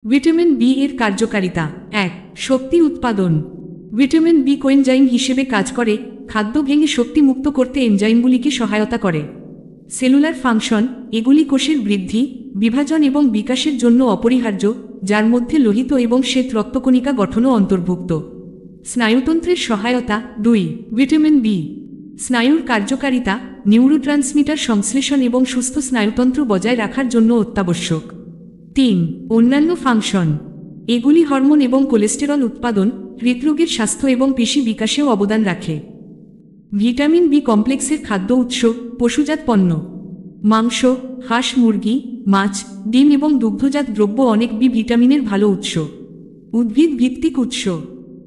Vitamin B এর কার্যকারিতা। ১. শক্তি উৎপাদন। ভিটামিন বি কোএনজাইম হিসেবে কাজ করে, খাদ্য ভেঙে শক্তি মুক্ত করতে এনজাইমগুলিকে সহায়তা করে। সেলুলার ফাংশন, এগুলি কোষের বৃদ্ধি, বিভাজন এবং বিকাশের জন্য অপরিহার্য, যার মধ্যে লোহিত এবং শ্বেত রক্তকণিকা গঠনও অন্তর্ভুক্ত। স্নায়ুতন্ত্রের সহায়তা। ২. ভিটামিন বি স্নায়ুর কার্যকারিতা, নিউরোট্রান্সমিটার সংশ্লেষণ এবং সুস্থ স্নায়ুতন্ত্র বজায় রাখার জন্য অত্যাবশ্যক। ৩. অন্যান্য ফাংশন, এগুলি হরমোন এবং কোলেস্টেরল উৎপাদন, হৃদরোগের স্বাস্থ্য এবং পেশি বিকাশেও অবদান রাখে। ভিটামিন বি কমপ্লেক্সের খাদ্য উৎস, পশুজাত পণ্য, মাংস, হাঁস, মুরগি, মাছ, ডিম এবং দুগ্ধজাত দ্রব্য অনেক বি ভিটামিনের ভালো উৎস। উদ্ভিদ ভিত্তিক উৎস,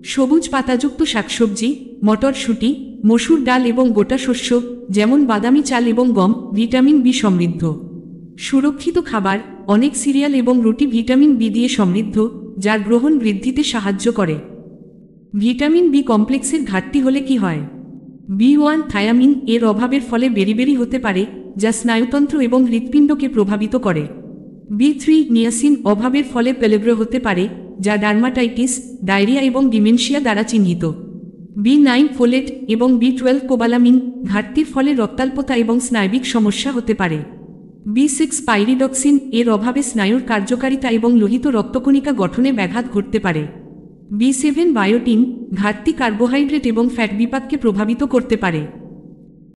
সবুজ পাতাযুক্ত শাকসবজি, মটরশুঁটি, মসুর ডাল এবং গোটা শস্য যেমন বাদামি চাল এবং গম ভিটামিন বি সমৃদ্ধ। সুরক্ষিত খাবার, অনেক সিরিয়াল এবং রুটি ভিটামিন বি দিয়ে সমৃদ্ধ, যার গ্রহণ বৃদ্ধিতে সাহায্য করে। ভিটামিন বি কমপ্লেক্সের ঘাটতি হলে কি হয়? বি1 থায়ামিন এর অভাবের ফলে বেরিবেরি হতে পারে, যা স্নায়ুতন্ত্র এবং হৃৎপিণ্ডকে প্রভাবিত করে। বি3 নিয়াসিন অভাবের ফলে পেলেব্রো হতে পারে, যা ডার্মাটাইটিস, ডায়রিয়া এবং ডিমেনশিয়া দ্বারা চিহ্নিত। বি9 ফোলেট এবং বি12 কোবালামিন ঘাটতির ফলে রক্তাল্পতা এবং স্নায়বিক সমস্যা হতে পারে। বি6 পাইরিডক্সিন এর অভাবে স্নায়ুর কার্যকারিতা এবং লোহিত রক্তকণিকা গঠনে ব্যাঘাত ঘটতে পারে। বি7 বায়োটিন ঘাটতি কার্বোহাইড্রেট এবং ফ্যাট বিপাককে প্রভাবিত করতে পারে।